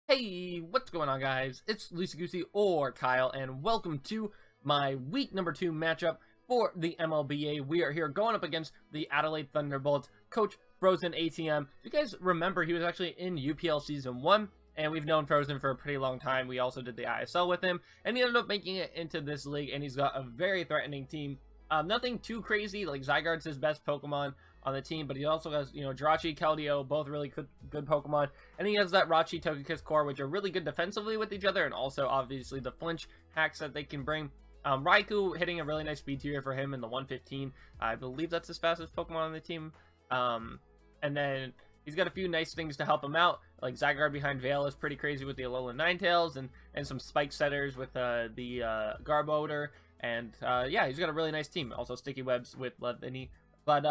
Hey, what's going on, guys? It's LuceyGoosey or Kyle, and welcome to my week number 2 matchup for the MLBA. We are here going up against the Adelaide Thunderbolts, Coach Frozen ATM. If you guys remember, he was actually in UPL Season 1, and we've known Frozen for a pretty long time. We also did the ISL with him, and he ended up making it into this league, and he's got a very threatening team. Nothing too crazy, like Zygarde's his best Pokemon on the team, but he also has, Jirachi, Keldeo, both really good Pokemon, and he has that Rachi, Togekiss core, which are really good defensively with each other, and also, obviously, the flinch hacks that they can bring. Raikou hitting a really nice speed tier for him in the 115. I believe that's his fastest Pokemon on the team. And then he's got a few nice things to help him out, like Zygarde behind Veil is pretty crazy with the Alolan Ninetales, and some spike setters with the Garbodor, and yeah, he's got a really nice team. Also Sticky Webs with Levini. But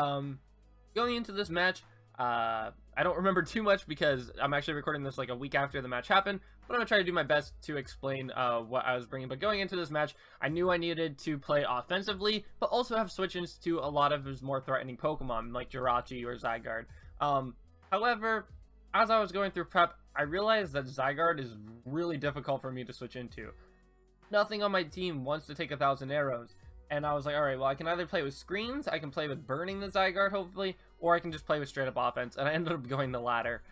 going into this match, I don't remember too much because I'm actually recording this like a week after the match happened, but I'm going to try to do my best to explain what I was bringing. But going into this match, I knew I needed to play offensively, but also have switch-ins to a lot of his more threatening Pokemon, like Jirachi or Zygarde. However, as I was going through prep, I realized that Zygarde is really difficult for me to switch into. Nothing on my team wants to take 1,000 arrows. And I was like, alright, well, I can either play with screens, I can play with burning the Zygarde, hopefully, or I can just play with straight-up offense. And I ended up going the latter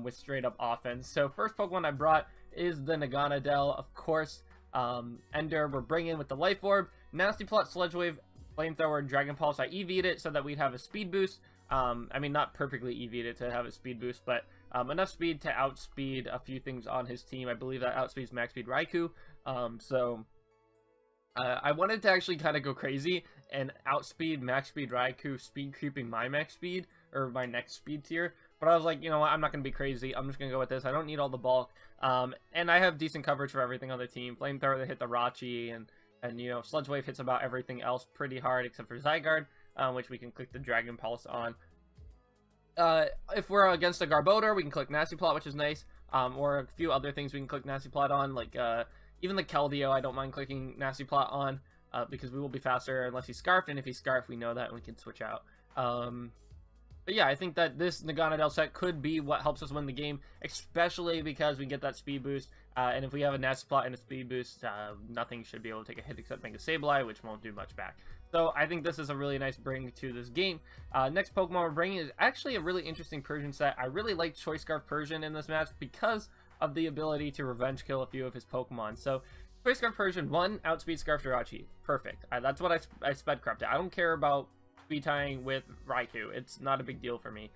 with straight-up offense. So first Pokemon I brought is the Naganadel, of course. Ender, we're bringing with the Life Orb. Nasty Plot, Sludge Wave, Flamethrower, Dragon Pulse. I EV'd it so that we'd have a speed boost. I mean, not perfectly EV'd it to have a speed boost, but enough speed to outspeed a few things on his team. I believe that outspeeds max speed Raikou. I wanted to actually kind of go crazy and outspeed max speed Raikou, speed creeping my max speed, or my next speed tier. But I was like, you know what, I'm not going to be crazy. I'm just going to go with this. I don't need all the bulk. And I have decent coverage for everything on the team. Flamethrower that hit the Rachi, and Sludge Wave hits about everything else pretty hard except for Zygarde, which we can click the Dragon Pulse on. If we're against a Garbodor, we can click Nasty Plot, which is nice. Or a few other things we can click Nasty Plot on, like even the Keldeo, I don't mind clicking Nasty Plot on, because we will be faster unless he's Scarfed, and if he's Scarfed, we know that, and we can switch out. But yeah, I think that this Naganadel set could be what helps us win the game, especially because we get that speed boost, and if we have a Nasty Plot and a speed boost, nothing should be able to take a hit except Mega Sableye, which won't do much back. So I think this is a really nice bring to this game. Next Pokemon we're bringing is actually a really interesting Persian set. I really like Choice Scarf Persian in this match because of the ability to revenge kill a few of his Pokemon. So Choice Scarf Persian 1, outspeed Scarf Jirachi. Perfect. That's what I sped corrupted. I don't care about speed tying with Raikou. It's not a big deal for me.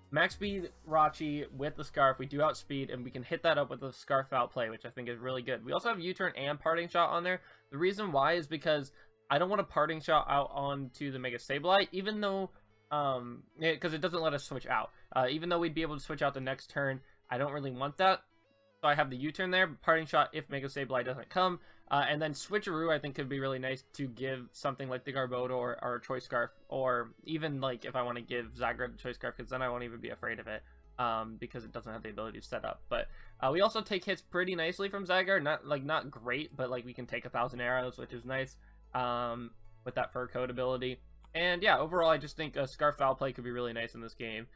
Max speed Rachi with the Scarf, we do outspeed, and we can hit that up with the Scarf outplay, which I think is really good. We also have U-turn and Parting Shot on there. The reason why is because I don't want a Parting Shot out onto the Mega Sableye, even though, because it doesn't let us switch out. Even though we'd be able to switch out the next turn, I don't really want that. So I have the U-turn there, Parting Shot if Mega Sableye doesn't come. And then Switcheroo I think could be really nice to give something like the Garbodor or a Choice Scarf, or even like if I want to give Zygarde a Choice Scarf, because then I won't even be afraid of it, because it doesn't have the ability to set up. But we also take hits pretty nicely from Zygarde, not great, but like we can take 1,000 arrows, which is nice, with that Fur Coat ability. And yeah, overall I just think a Scarf Foul Play could be really nice in this game,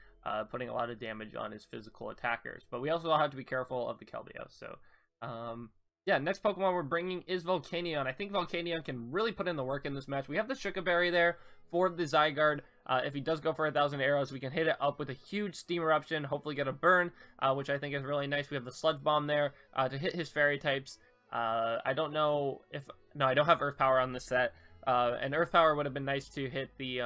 putting a lot of damage on his physical attackers. But we also have to be careful of the Keldeo. So yeah, next Pokemon we're bringing is Volcanion. I think Volcanion can really put in the work in this match. We have the Shuka Berry there for the Zygarde. If he does go for 1,000 arrows, we can hit it up with a huge Steam Eruption, hopefully get a burn, which I think is really nice. We have the Sludge Bomb there to hit his Fairy types. I don't know if... No, I don't have Earth Power on this set. And Earth Power would have been nice to hit the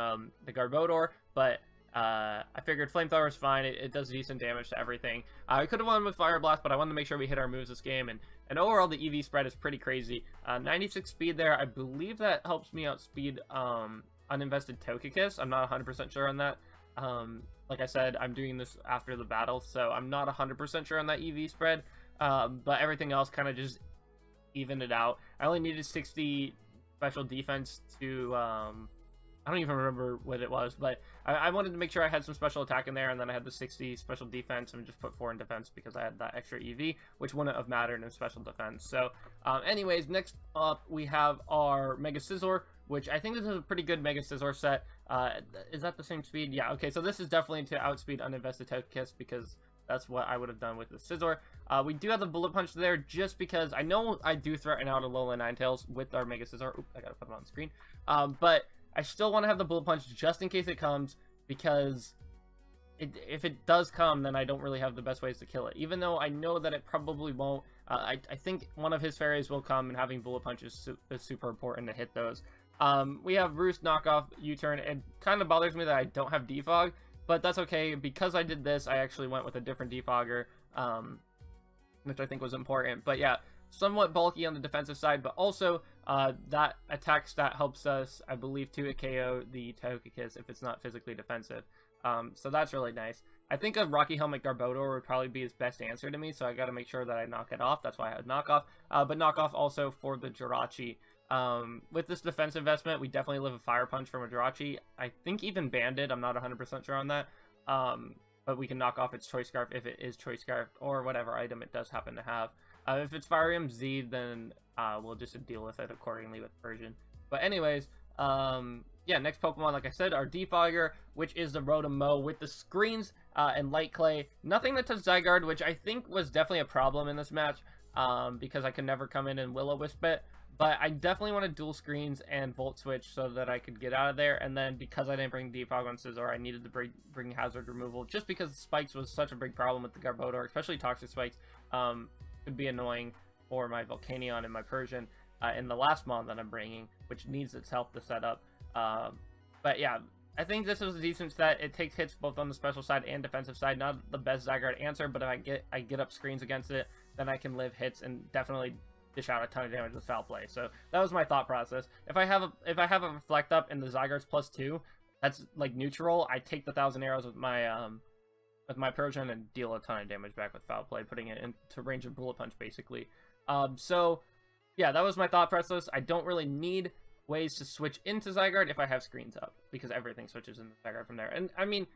Garbodor, but I figured Flamethrower is fine. It does decent damage to everything. I could have won with Fire Blast, but I wanted to make sure we hit our moves this game, and overall the EV spread is pretty crazy. 96 speed there. I believe that helps me outspeed uninvested Togekiss. I'm not 100% sure on that. Like I said, I'm doing this after the battle, so I'm not 100% sure on that EV spread, but everything else kind of just evened it out. I only needed 60 special defense to I don't even remember what it was, but I wanted to make sure I had some special attack in there, and then I had the 60 special defense and just put 4 in defense because I had that extra EV, which wouldn't have mattered in special defense. So anyways, next up we have our Mega Scizor, which I think this is a pretty good Mega Scizor set. Is that the same speed? Yeah, okay, so this is definitely to outspeed uninvested Togekiss because that's what I would have done with the Scizor. We do have the Bullet Punch there just because I know I do threaten out a Alola Ninetales with our Mega Scizor. Oop, I gotta put it on screen. But I still want to have the Bullet Punch just in case it comes, because if it does come, then I don't really have the best ways to kill it. Even though I know that it probably won't. I think one of his fairies will come, and having Bullet Punch is super important to hit those. We have Roost knockoff U-turn. It kind of bothers me that I don't have Defog, but that's okay. Because I did this, I actually went with a different Defogger, which I think was important. But yeah, somewhat bulky on the defensive side, but also that attack stat helps us, I believe, to KO the Togekiss if it's not physically defensive. So that's really nice. I think a Rocky Helmet Garbodor would probably be his best answer to me, so I got to make sure that I knock it off. That's why I had knockoff. But knockoff also for the Jirachi. With this defense investment, we definitely live a Fire Punch from a Jirachi. I think even Banded, I'm not 100% sure on that. But we can knock off its Choice Scarf if it is Choice Scarf, or whatever item it does happen to have. If it's Fire Emblem Z, then we'll just deal with it accordingly with Persian. But anyways, yeah, next Pokemon, like I said, our Defogger, which is the Rotom-Mow with the screens and Light Clay. Nothing that touched Zygarde, which I think was definitely a problem in this match, because I could never come in and Will-O-Wisp it. But I definitely wanted dual screens and Volt Switch so that I could get out of there. And then because I didn't bring Defog on Scizor, I needed to bring Hazard Removal, just because Spikes was such a big problem with the Garbodor, especially Toxic Spikes. Could be annoying for my Volcanion and my Persian in the last Mon that I'm bringing, which needs its help to set up. But yeah, I think this is a decent set. It takes hits both on the special side and defensive side. Not the best Zygarde answer, but if I get up screens against it, then I can live hits and definitely dish out a ton of damage with Foul Play. So that was my thought process. If I have a Reflect Up and the Zygarde's +2, that's like neutral. I take the 1,000 arrows with my Persian and deal a ton of damage back with Foul Play, putting it into range of Bullet Punch basically. So yeah, that was my thought process. I don't really need ways to switch into Zygarde if I have screens up, because everything switches into Zygarde from there. And I mean,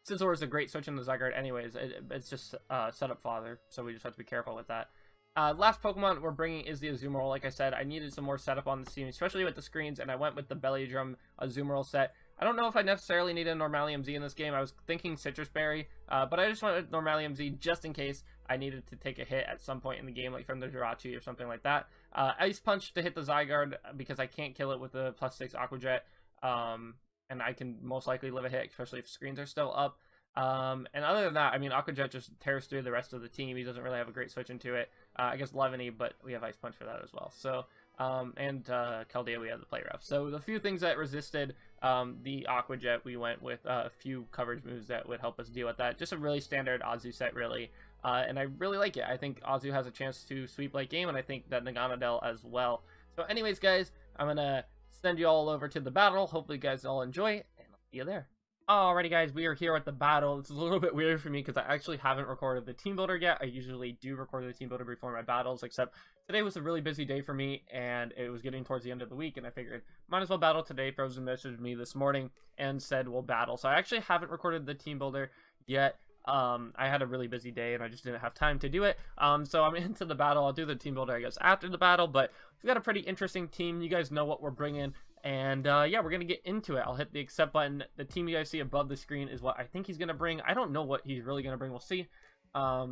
Scizor is a great switch into Zygarde anyways. It's just setup fodder, so we just have to be careful with that. Last Pokemon we're bringing is the Azumarill. Like I said, I needed some more setup on the team, especially with the screens, and I went with the Belly Drum Azumarill set. I don't know if I necessarily needed a Normalium Z in this game. I was thinking Citrus Berry, but I just wanted Normalium Z just in case I needed to take a hit at some point in the game, like from the Jirachi or something like that. Ice Punch to hit the Zygarde, because I can't kill it with the +6 Aqua Jet, and I can most likely live a hit, especially if screens are still up. And other than that, I mean, Aqua Jet just tears through the rest of the team. He doesn't really have a great switch into it. I guess Levany, but we have Ice Punch for that as well. So, and Keldea, we have the Play Rough. So the few things that resisted the Aqua Jet, we went with a few coverage moves that would help us deal with that. Just a really standard Azu set, really. And I really like it. I think Azu has a chance to sweep late game, and I think that Naganadel as well. So anyways, guys, I'm going to send you all over to the battle. Hopefully you guys all enjoy, and I'll see you there. Alrighty guys, we are here at the battle. This is a little bit weird for me because I actually haven't recorded the team builder yet. I usually do record the team builder before my battles, except today was a really busy day for me, and it was getting towards the end of the week, and I figured might as well battle today. Frozen messaged me this morning and said we'll battle. So I actually haven't recorded the team builder yet. I had a really busy day and I just didn't have time to do it. So I'm into the battle. I'll do the team builder, I guess, after the battle, but we've got a pretty interesting team. You guys know what we're bringing. And yeah, we're going to get into it. I'll hit the accept button. The team you guys see above the screen is what I think he's going to bring. I don't know what he's really going to bring. We'll see.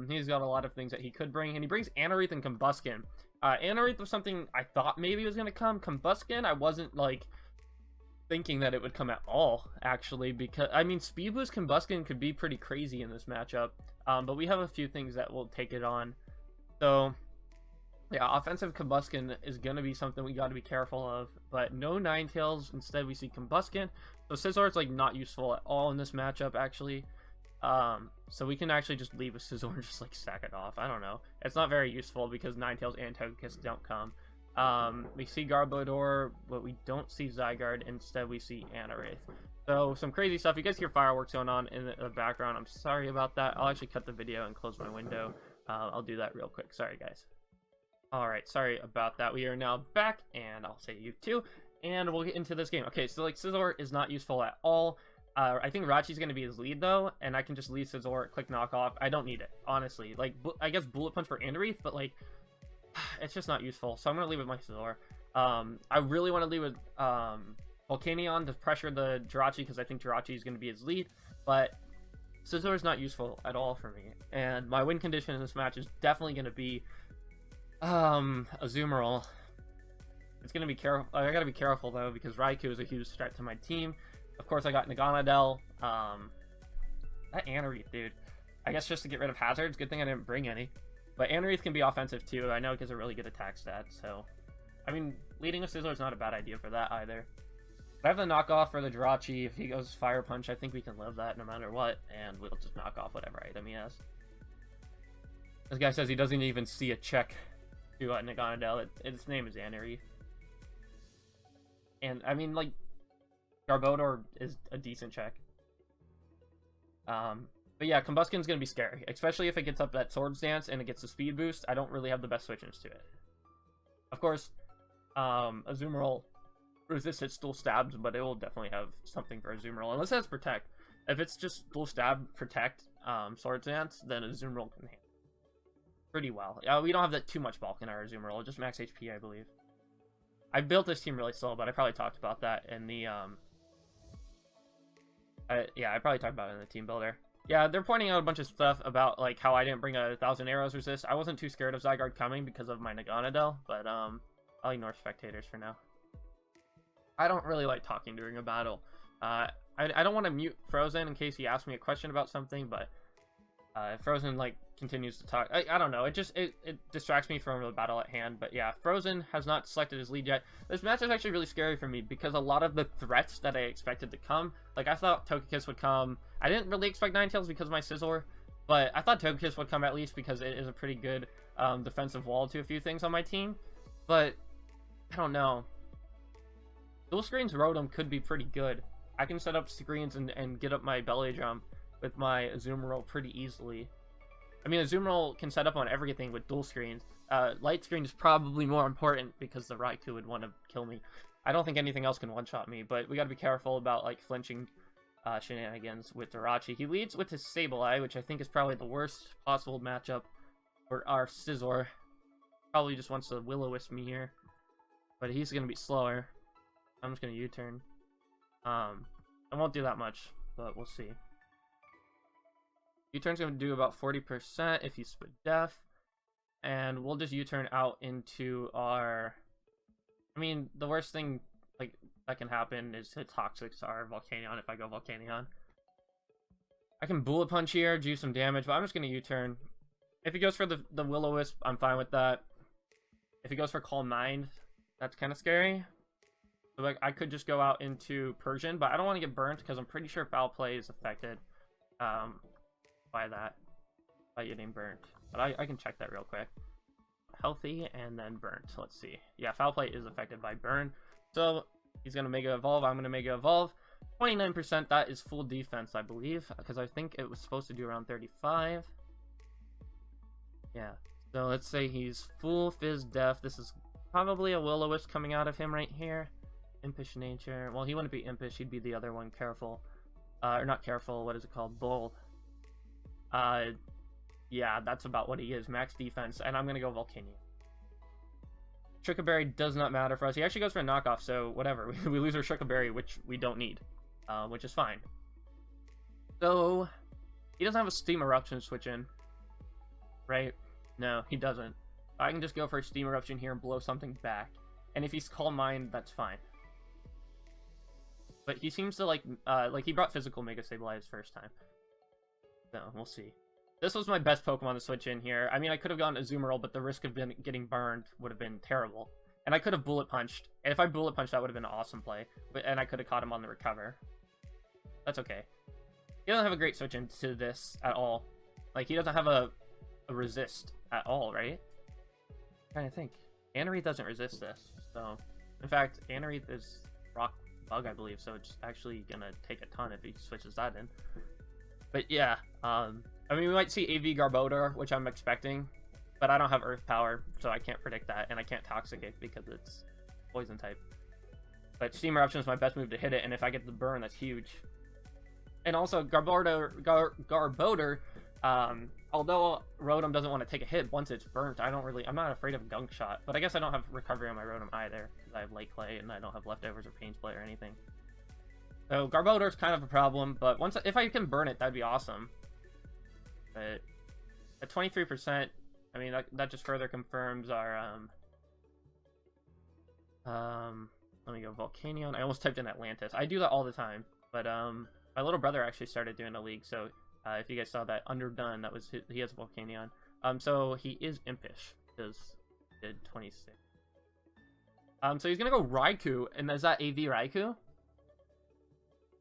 He's got a lot of things that he could bring. And he brings Anorith and Combuskin. Anorith was something I thought maybe was going to come. Combuskin, I wasn't, like, thinking that it would come at all, actually. Because, I mean, Speed Boost Combuskin could be pretty crazy in this matchup. But we have a few things that will take it on. So yeah, offensive Combuskin is going to be something we got to be careful of, but no Ninetales. Instead, we see Combuskin. So Scizor's like not useful at all in this matchup, actually. So we can actually just leave a Scizor and just like sack it off. I don't know. It's not very useful because Ninetales and Togekiss don't come. We see Garbodor, but we don't see Zygarde. Instead, we see Anorith. So some crazy stuff. You guys hear fireworks going on in the background. I'm sorry about that. I'll actually cut the video and close my window. I'll do that real quick. Sorry, guys. Alright, sorry about that. We are now back, and I'll say you too, and we'll get into this game. Okay, so like Scizor is not useful at all. I think Rachi's going to be his lead, though, and I can just leave Scizor, click knockoff. I don't need it, honestly. Like, I guess Bullet Punch for Anorith, but like, it's just not useful, so I'm going to leave with my Scizor. I really want to leave with Volcanion to pressure the Jirachi, because I think Jirachi is going to be his lead, but Scizor is not useful at all for me, and my win condition in this match is definitely going to be Azumarill. It's going to be careful. I got to be careful though, because Raikou is a huge threat to my team. Of course, I got Naganadel. That Anorith, dude. I guess just to get rid of hazards. Good thing I didn't bring any. But Anorith can be offensive too. I know it gives a really good attack stat, so... I mean, leading a Scizor is not a bad idea for that either. I have the knockoff for the Jirachi. If he goes Fire Punch, I think we can live that no matter what, and we'll just knock off whatever item he has. This guy says he doesn't even see a check to Naganadel. Its name is Anorith. And, I mean, like, Garbodor is a decent check. But yeah, Combustion's going to be scary, especially if it gets up that Swords Dance and it gets a speed boost. I don't really have the best switch-ins to it. Of course, Azumarill resists dual stabs, but it will definitely have something for Azumarill, unless it has Protect. If it's just dual stab, Protect, Swords Dance, then Azumarill can handle pretty well. We don't have that too much bulk in our Azumarill, just max HP, I believe. I built this team really slow, but I probably talked about that in the, yeah, I probably talked about it in the team builder. Yeah, they're pointing out a bunch of stuff about, like, how I didn't bring a 1,000 arrows resist. I wasn't too scared of Zygarde coming because of my Naganadel, but, I'll ignore spectators for now. I don't really like talking during a battle. I don't want to mute Frozen in case he asks me a question about something, but, if Frozen, like, continues to talk, I don't know, it distracts me from the battle at hand. But yeah, Frozen has not selected his lead yet. This match is actually really scary for me because a lot of the threats that I expected to come, like I thought Togekiss would come. I didn't really expect Ninetales because of my Scizor, but I thought Togekiss would come at least because it is a pretty good defensive wall to a few things on my team. But I don't know, Dual Screens Rotom could be pretty good. I can set up screens and get up my belly drum with my Azumarill pretty easily. I mean, Azumarill can set up on everything with dual screens. Light screen is probably more important because the Raikou would want to kill me. I don't think anything else can one-shot me, but we gotta be careful about, like, flinching shenanigans with Jirachi. He leads with his Sableye, which I think is probably the worst possible matchup for our Scizor. Probably just wants to Will-O-Wisp me here, but he's gonna be slower. I'm just gonna U-turn. I won't do that much, but we'll see. U-turn's going to do about 40% if he's split def, and we'll just U-turn out into our... I mean, the worst thing like that can happen is hit Toxics our Volcanion if I go Volcanion. I can Bullet Punch here, do some damage, but I'm just going to U-turn. If he goes for the Will-O-Wisp, I'm fine with that. If he goes for Calm Mind, that's kind of scary. So, like, I could just go out into Persian, but I don't want to get burnt because I'm pretty sure Foul Play is affected. By getting burnt, but I can check that real quick. Healthy and then burnt. Let's see. Yeah, Foul Play is affected by burn, so he's gonna Mega Evolve. I'm gonna Mega Evolve. 29%. That is full defense, I believe, because I think it was supposed to do around 35. Yeah. So let's say he's full Fizz Def. This is probably a Will-O-Wisp coming out of him right here. Impish Nature. Well, he wouldn't be Impish. He'd be the other one. Careful. Or not Careful. What is it called? Bull. Yeah, that's about what he is. Max defense, and I'm gonna go Volcanion. Trick-o-Berry does not matter for us. He actually goes for a knockoff, so whatever. We lose our Trick-o-Berry, which we don't need, which is fine. So, he doesn't have a Steam Eruption switch in, right? No, he doesn't. I can just go for a Steam Eruption here and blow something back, and if he's Calm Mind, that's fine. But he seems to like he brought Physical Mega Sableye his first time. So, we'll see. This was my best Pokemon to switch in here. I mean, I could have gone Azumarill, but the risk of getting burned would have been terrible. And I could have Bullet Punched. And if I Bullet Punched, that would have been an awesome play. And I could have caught him on the recover. That's okay. He doesn't have a great switch into this at all. Like, he doesn't have a resist at all, right? I'm trying to think. Anorith doesn't resist this. So, in fact, Anorith is Rock Bug, I believe. So it's actually going to take a ton if he switches that in. But yeah, I mean, we might see AV Garbodor, which I'm expecting, but I don't have Earth Power, so I can't predict that, and I can't Toxic it because it's Poison type. But Steam Eruption is my best move to hit it, and if I get the burn, that's huge. And also, Garbodor, although Rotom doesn't want to take a hit once it's burnt, I'm not afraid of Gunk Shot, but I guess I don't have Recovery on my Rotom either, because I have Light Clay, and I don't have Leftovers or Pain Split or anything. So Garbodor's kind of a problem, but if I can burn it, that'd be awesome. But at 23%, I mean, that just further confirms our, let me go Volcanion. I almost typed in Atlantis. I do that all the time, but, my little brother actually started doing a league, so, if you guys saw that Underdone, that was he has Volcanion. So he is Impish, because he did 26. So he's gonna go Raikou, and is that AV Raikou?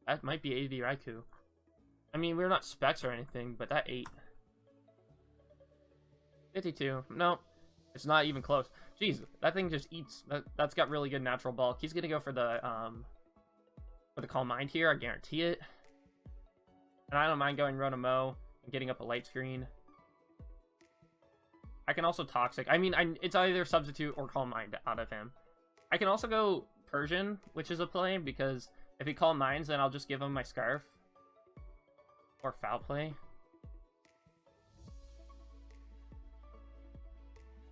That might be AV Raikou. I mean, we're not specs or anything, but that 8. 52. No, it's not even close. Jeez, that thing just eats. That's got really good natural bulk. He's gonna go for the Calm Mind here. I guarantee it. And I don't mind going Rotom-O and getting up a light screen. I can also Toxic. I mean, it's either Substitute or Calm Mind out of him. I can also go Persian, which is a play, because if he Calm Minds, then I'll just give him my Scarf. Or Foul Play.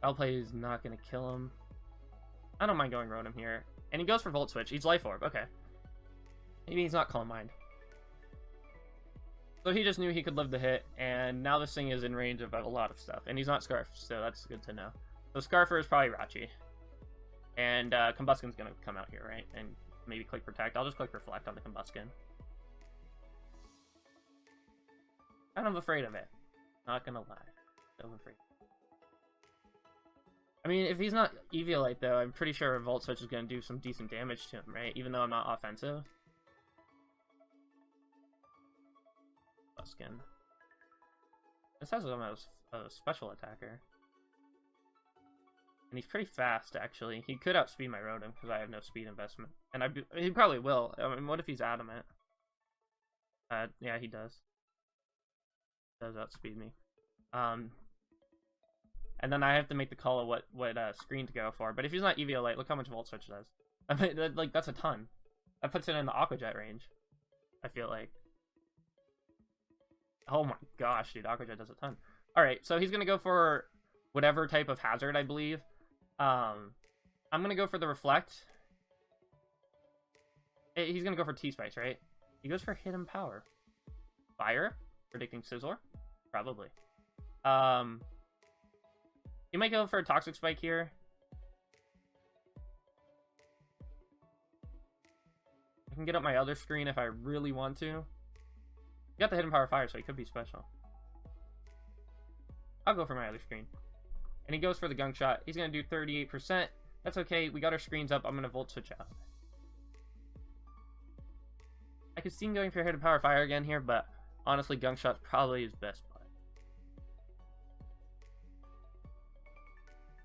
Foul Play is not going to kill him. I don't mind going Rotom here. And he goes for Volt Switch. He's Life Orb. Okay. Maybe he's not Calm Mind. So he just knew he could live the hit, and now this thing is in range of a lot of stuff. And he's not Scarf, so that's good to know. So Scarfer is probably Rachi. And Combusken's going to come out here, right? And maybe click Protect. I'll just click Reflect on the Combusken. Kind of afraid of it. Not going to lie. So afraid. I mean, if he's not Eviolite, though, I'm pretty sure Volt Switch is going to do some decent damage to him, right? Even though I'm not offensive. Skin. This has him as a special attacker. And he's pretty fast, actually. He could outspeed my Rotom, because I have no speed investment. And he probably will. I mean, what if he's adamant? Yeah, he does. He does outspeed me. And then I have to make the call of what screen to go for. But if he's not Eviolite, look how much Volt Switch does. I mean, like, that's a ton. That puts it in the Aqua Jet range, I feel like. Oh my gosh, dude, Aqua Jet does a ton. Alright, so he's gonna go for whatever type of hazard, I believe. I'm gonna go for the Reflect. He's gonna go for T-Spice, right? He goes for Hidden Power. Fire? Predicting Scizor? Probably. He might go for a Toxic Spike here. I can get up my other screen if I really want to. He got the Hidden Power Fire, so he could be special. I'll go for my other screen. And he goes for the Gunk Shot. He's going to do 38%. That's okay. We got our screens up. I'm going to Volt Switch out. I could see him going for Hidden Power Fire again here, but honestly, Gunk Shot's probably his best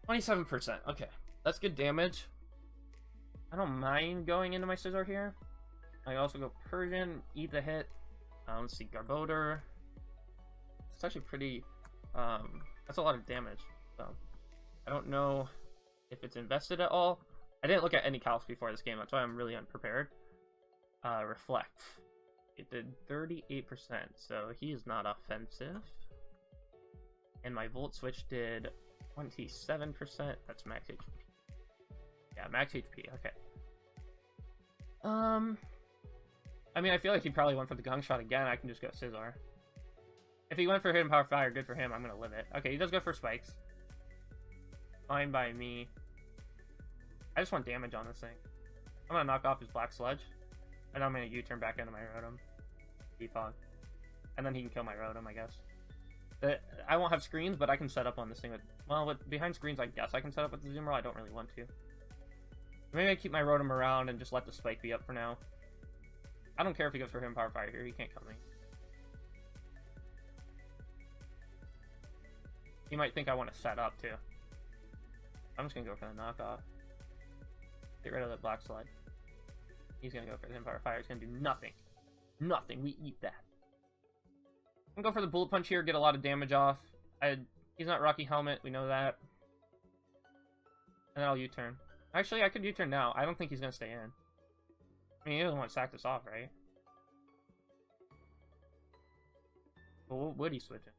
play. 27%. Okay. That's good damage. I don't mind going into my Scizor here. I also go Persian, eat the hit. Let's see, Garbodor. It's actually pretty, that's a lot of damage, so I don't know if it's invested at all. I didn't look at any calcs before this game, that's why I'm really unprepared. Reflect. It did 38%, so he is not offensive. And my Volt Switch did 27%. That's max HP. Yeah, max HP, okay. I mean, I feel like he probably went for the Gunk Shot again. I can just go Scizor. If he went for Hidden Power Fire, good for him. I'm going to live it. Okay, he does go for Spikes. Fine by me. I just want damage on this thing. I'm going to knock off his Black Sludge. And I'm going to U-turn back into my Rotom. Defog. And then he can kill my Rotom, I guess. I won't have screens, but I can set up on this thing with... Well, behind screens, I guess I can set up with the Zoom Roll. I don't really want to. Maybe I keep my Rotom around and just let the Spike be up for now. I don't care if he goes for Hidden Power Fire here. He can't kill me. He might think I want to set up, too. I'm just going to go for the knockoff. Get rid of that Black Slide. He's going to go for the Hidden Power Fire. He's going to do nothing. Nothing. We eat that. I'm going to go for the Bullet Punch here. Get a lot of damage off. He's not Rocky Helmet. We know that. And then I'll U-turn. Actually, I could U-turn now. I don't think he's going to stay in. I mean, he doesn't want to sack this off, right? But what would he switch it?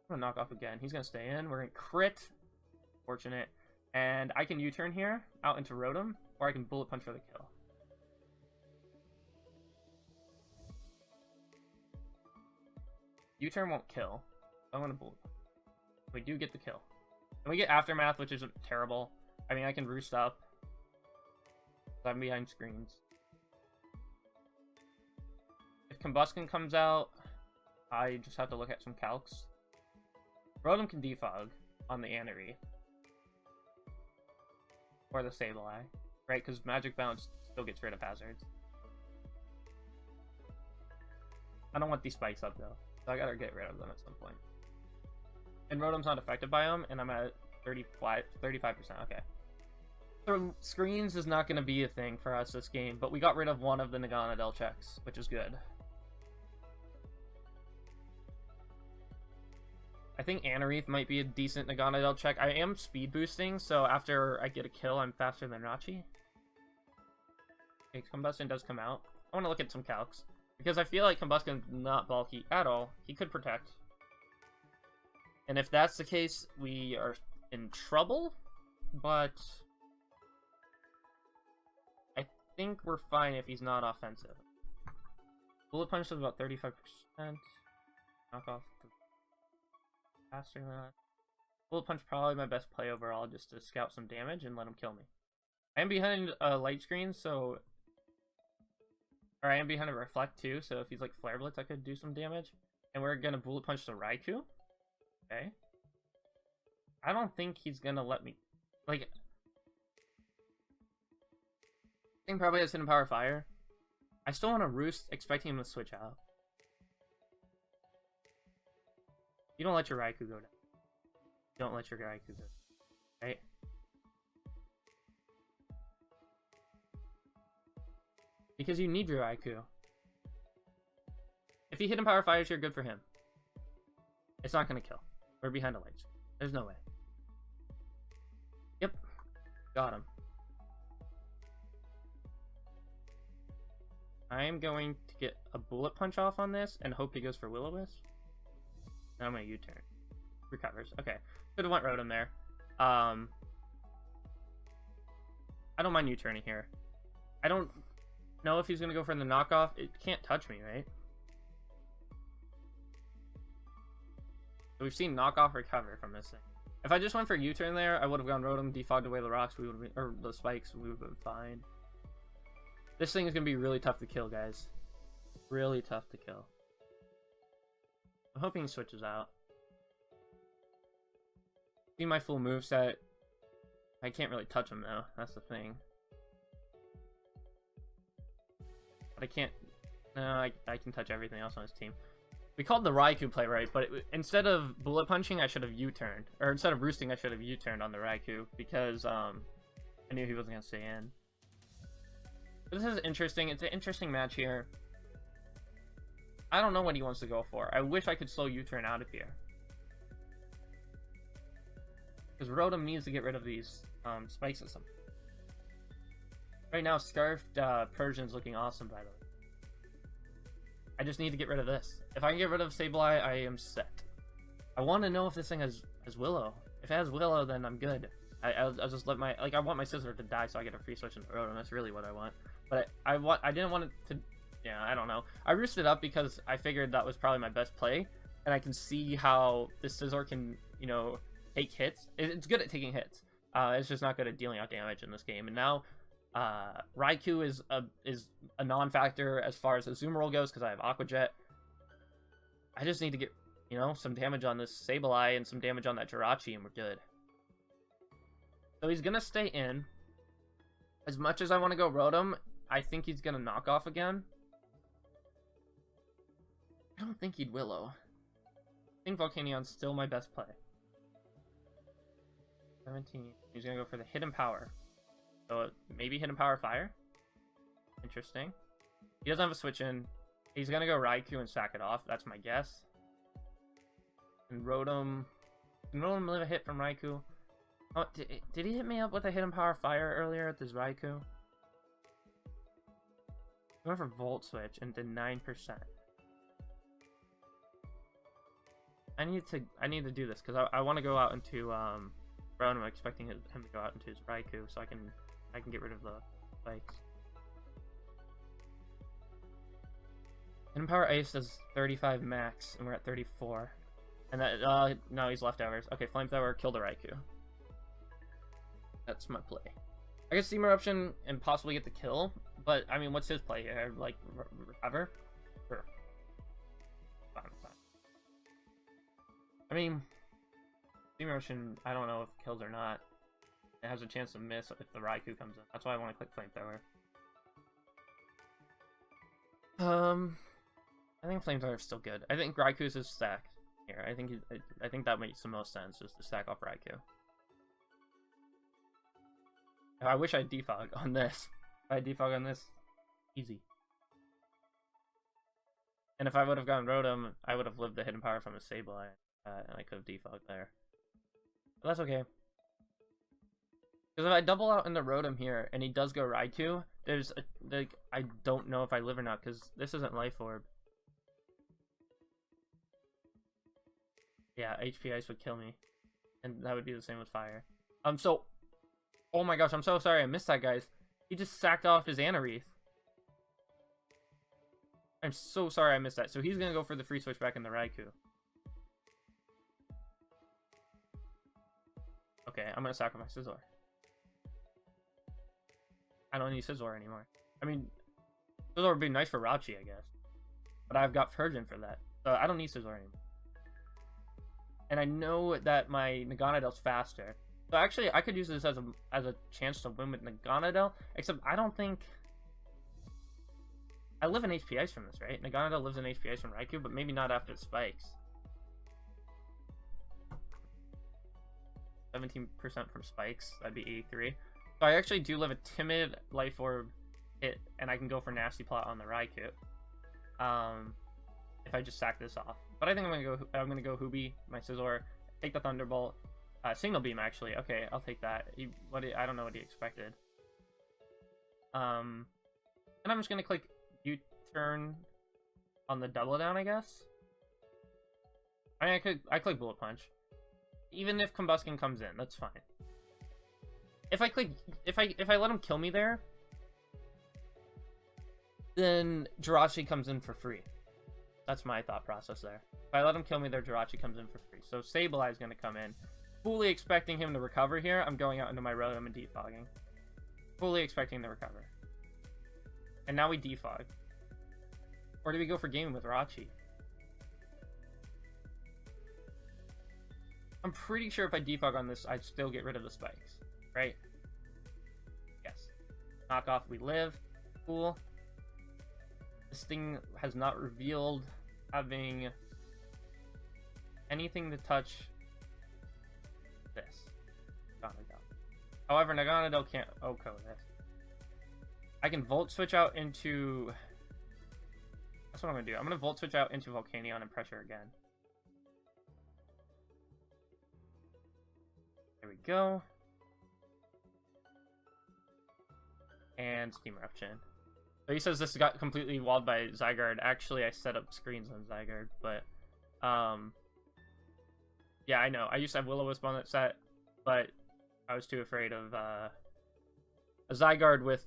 I'm going to knock off again. He's going to stay in. We're going to crit. Fortunate. And I can U-turn here, out into Rotom, or I can Bullet Punch for the kill. U-turn won't kill. I want to bullet. We do get the kill. And we get Aftermath, which isn't terrible. I mean, I can roost up. I'm behind screens. If Combustion comes out, I just have to look at some calcs. Rotom can defog on the Anery. Or the Sableye. Right, because Magic Bounce still gets rid of hazards. I don't want these spikes up, though. So I gotta get rid of them at some point. And Rotom's not affected by them, and I'm at 35%. Okay. So screens is not going to be a thing for us this game, but we got rid of one of the Naganadel checks, which is good. I think Anereath might be a decent Naganadel check. I am speed boosting, so after I get a kill, I'm faster than Rachi. Okay, Combustion does come out. I want to look at some calcs, because I feel like Combustion's not bulky at all. He could protect. And if that's the case, we are in trouble, but I think we're fine if he's not offensive. Bullet Punch is about 35%. Knockoff faster than that. Bullet Punch probably my best play overall, just to scout some damage and let him kill me. I am behind a light screen, so... Or I am behind a Reflect too, so if he's like Flare Blitz, I could do some damage. And we're gonna Bullet Punch the Raikou. Okay. I don't think he's gonna let me... Like... I think probably has Hidden Power Fire. I still want to Roost, expecting him to switch out. You don't let your Raikou go down. Don't let your Raikou go down. Right? Because you need your Raikou. If he Hidden Power Fires, you're good for him. It's not gonna kill. We're behind a light. There's no way. Yep. Got him. I am going to get a Bullet Punch off on this and hope he goes for Will-O-Wisp. And I'm gonna U-turn. Recovers. Okay. Could have went Rotom there. I don't mind U-turning here. I don't know if he's gonna go for the knockoff. It can't touch me, right? So we've seen knockoff recover from this thing. If I just went for U-turn there, I would have gone Rotom, defogged away the rocks, we would have been, or the spikes, we would have been fine. This thing is gonna be really tough to kill, guys. Really tough to kill. I'm hoping he switches out. See my full moveset. I can't really touch him though, that's the thing. But I can't... No, I can touch everything else on his team. We called the Raikou play right, but instead of Bullet Punching, I should have U-turned. Or instead of Roosting, I should have U-turned on the Raikou, because I knew he wasn't going to stay in. This is interesting. It's an interesting match here. I don't know what he wants to go for. I wish I could slow U-turn out of here. Because Rotom needs to get rid of these spikes and something. Right now, Scarfed Persian's looking awesome, by the way. I just need to get rid of this. If I can get rid of Sableye, I am set. I want to know if this thing has Willow. If it has Willow, then I'm good. I'll just let my... Like, I want my Scizor to die so I get a free switch into Rotom. That's really what I want. But I didn't want it to... Yeah, I don't know. I roosted up because I figured that was probably my best play. And I can see how this Scizor can, you know, take hits. It's good at taking hits. It's just not good at dealing out damage in this game. And now... Raikou is a non-factor as far as the Azumarill goes because I have Aqua Jet. I just need to get, you know, some damage on this Sableye and some damage on that Jirachi and we're good. So he's gonna stay in. As much as I want to go Rotom, I think he's gonna knock off again. I don't think he'd Willow. I think Volcanion's still my best play. 17. He's gonna go for the Hidden Power. So maybe Hidden Power Fire. Interesting. He doesn't have a switch in. He's gonna go Raikou and sack it off. That's my guess. And Rotom. Can Rotom live a hit from Raikou? Oh, did he hit me up with a Hidden Power Fire earlier at this Raikou? He went for Volt Switch and did 9%. I need to do this because I want to go out into Rotom. I'm expecting him to go out into his Raikou so I can get rid of the spikes. Hidden Power Ice does 35 max, and we're at 34. And that, no, he's leftovers. Okay, Flamethrower, kill the Raikou. That's my play. I guess Steam Eruption and possibly get the kill, but, I mean, what's his play here? Like, recover? Sure. Fine. I mean, Steam Eruption, I don't know if it kills or not. It has a chance to miss if the Raikou comes in. That's why I want to click Flamethrower. I think Flamethrower is still good. I think Raikou's his stack here. I think that makes the most sense, is to stack off Raikou. I wish I defog on this. If I defog on this, easy. And if I would have gone Rotom, I would have lived the Hidden Power from a Sableye, and I could have defogged there. But that's okay. Because if I double out in the Rotom here, and he does go Raikou, I don't know if I live or not, because this isn't Life Orb. Yeah, HP Ice would kill me. And that would be the same with Fire. Oh my gosh, I'm so sorry I missed that, guys. He just sacked off his Anorith. I'm so sorry I missed that. So he's gonna go for the free switch back in the Raikou. Okay, I'm gonna sacrifice Scizor. I don't need Scizor anymore. I mean, Scizor would be nice for Rachi, I guess. But I've got Persian for that. So I don't need Scizor anymore. And I know that my Naganadell's faster. So actually, I could use this as a chance to win with Naganadel. Except I don't think... I live in HP Ice from this, right? Naganadel lives in HP Ice from Raikou, but maybe not after the spikes. 17% from spikes. That'd be 83. So I actually do live a timid Life Orb hit, and I can go for Nasty Plot on the Raikou. If I just sack this off. But I think I'm gonna go Hoobi, my Scizor, take the Thunderbolt. Signal Beam, actually. Okay, I'll take that. I don't know what he expected. And I'm just gonna click U-turn on the double down, I guess. I mean, I click Bullet Punch. Even if Combuskin comes in, that's fine. If I let him kill me there, then Jirachi comes in for free. That's my thought process there. If I let him kill me there, Jirachi comes in for free. So Sableye is going to come in. Fully expecting him to recover here. I'm going out into my Rotom and defogging. Fully expecting to recover. And now we defog. Or do we go for gaming with Rachi? I'm pretty sure if I defog on this, I'd still get rid of the spikes. Right? Yes. Knock off, we live. Cool. This thing has not revealed having anything to touch this. However, Naganadel can't OHKO this. I can Volt Switch out into... That's what I'm going to do. I'm going to Volt Switch out into Volcanion and pressure again. There we go. And Steam Eruption. So he says this got completely walled by Zygarde. Actually, I set up screens on Zygarde, but yeah, I know. I used to have Will-O-Wisp on that set, but I was too afraid of a Zygarde with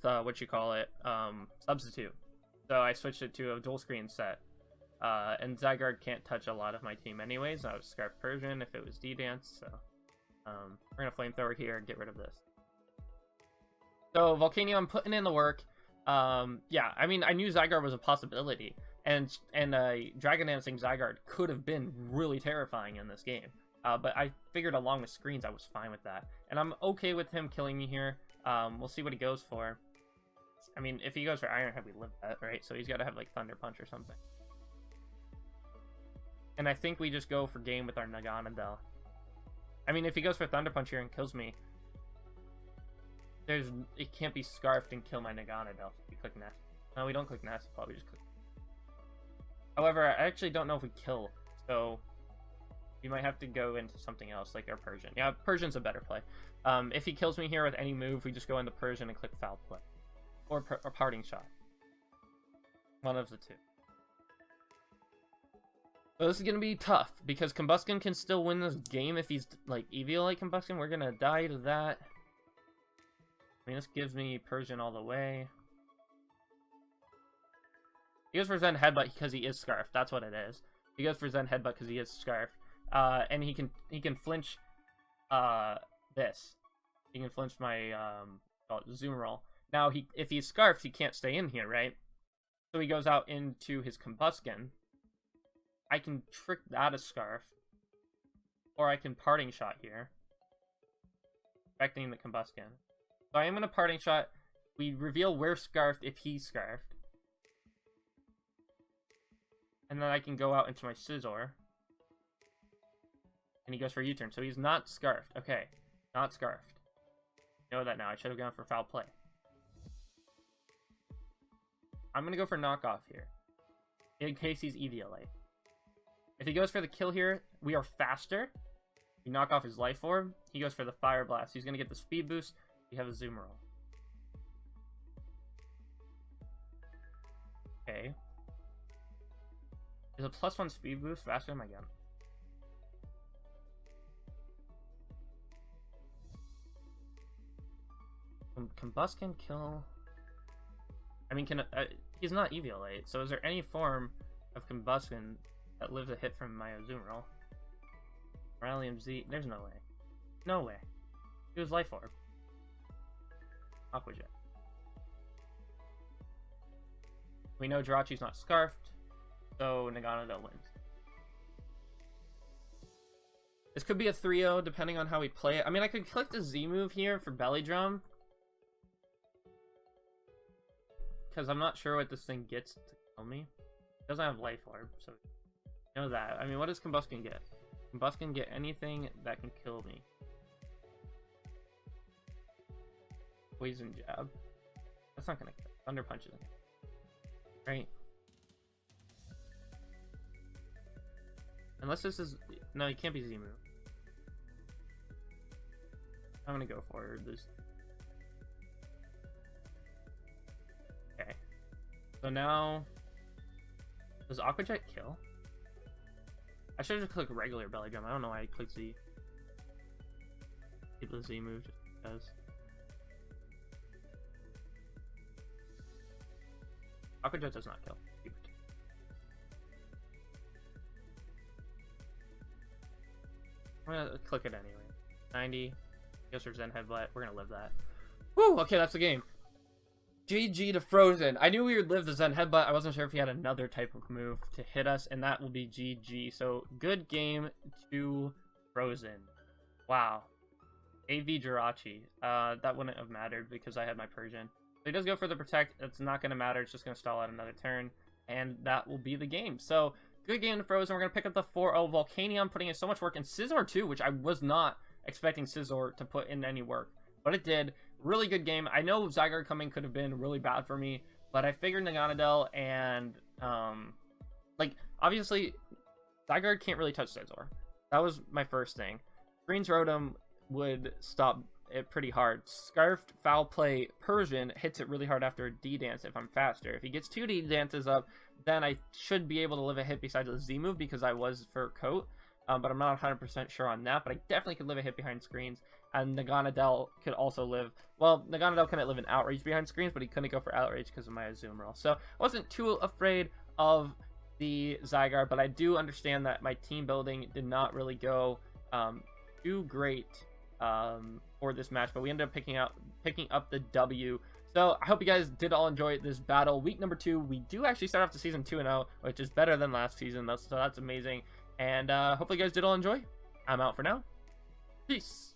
Substitute. So I switched it to a dual screen set. And Zygarde can't touch a lot of my team anyways. I would Scarf Persian if it was D-Dance, so we're gonna Flamethrower here and get rid of this. So Volcanion putting in the work. Yeah, I mean, I knew Zygarde was a possibility, and Dragon Dancing Zygarde could have been really terrifying in this game. But I figured along with screens, I was fine with that, and I'm okay with him killing me here. We'll see what he goes for. I mean, if he goes for Iron Head, we live that, right? So he's got to have like Thunder Punch or something. And I think we just go for game with our Naganadel. I mean, if he goes for Thunder Punch here and kills me, it can't be Scarfed and kill my Naganadel. We click Nasty. No, we don't click Nasty Plot, we just click. However, I actually don't know if we kill, so we might have to go into something else, like our Persian. Yeah, Persian's a better play. If he kills me here with any move, we just go into Persian and click Foul Play. Or Parting Shot. One of the two. So this is going to be tough, because Combuskin can still win this game if he's, like, Eevee-like Combuskin. We're going to die to that. I mean, this gives me Persian all the way. He goes for Zen Headbutt because he is Scarfed. That's what it is. He goes for Zen Headbutt because he is Scarfed. And he can flinch this. He can flinch my Zoom Roll. Now, if he's Scarfed, he can't stay in here, right? So he goes out into his Combusken. I can trick that as Scarf. Or I can Parting Shot here. Affecting the Combusken. So I am going to Parting Shot. We reveal we're Scarfed if he's Scarfed. And then I can go out into my Scizor. And he goes for a U-turn. So he's not Scarfed. Okay. Not Scarfed. Know that now. I should have gone for Foul Play. I'm going to go for Knockoff here. In case he's EVLA. If he goes for the kill here, we are faster. We knock off his Life Orb. He goes for the Fire Blast. He's going to get the Speed Boost. We have a Zoom Roll. Okay. Is a +1 Speed Boost faster than my gun? Combusken kill... I mean, he's not EVLA, so is there any form of Combusken that lives a hit from my Zoom Roll? Rallium Z, there's no way. No way. He was Life Orb. Aqua Jet. We know Jirachi's not Scarfed, so Naganadel wins. This could be a 3-0 depending on how we play it. I mean, I could click the Z move here for Belly Drum. Because I'm not sure what this thing gets to kill me. It doesn't have Life Orb, so you know that. I mean, what does Combusken get? Combusken get anything that can kill me. Poison Jab. That's not gonna kill. Thunder Punch isn't. Right? Unless this is... No, it can't be Z move. I'm gonna go for this. Okay. So now... Does Aqua Jet kill? I should have just clicked regular Belly Drum. I don't know why I clicked Z. Keep the Z move just because. Aqua Jet does not kill. Keep it. I'm gonna click it anyway. 90. Goes for Zen Headbutt. We're gonna live that. Woo! Okay, that's the game. GG to Frozen. I knew we would live the Zen Headbutt. I wasn't sure if he had another type of move to hit us, and that will be GG. So, good game to Frozen. Wow. AV Jirachi. That wouldn't have mattered because I had my Persian. So he does go for the Protect. That's not going to matter. It's just going to stall out another turn, and that will be the game. So, good game to Frozen. We're going to pick up the 4-0 Volcanion, putting in so much work. And Scizor, too, which I was not expecting Scizor to put in any work. But it did. Really good game. I know Zygarde coming could have been really bad for me, but I figured Naganadel and, like, obviously, Zygarde can't really touch Scizor. That was my first thing. Green's Rotom would stop it pretty hard. Scarfed Foul Play Persian hits it really hard after a D-Dance if I'm faster. If he gets 2 D-Dances up, then I should be able to live a hit besides the Z move because I was Fur Coat. But I'm not 100% sure on that. But I definitely could live a hit behind screens. And Naganadel could also live... Well, Naganadel couldn't live an Outrage behind screens, but he couldn't go for Outrage because of my Zoom Roll. So I wasn't too afraid of the Zygarde, but I do understand that my team building did not really go too great for this match. But we ended up picking up the W. So I hope you guys did all enjoy this battle. Week number 2, we do actually start off the season 2-0, which is better than last season. So that's amazing. And hopefully you guys did all enjoy. I'm out for now. Peace.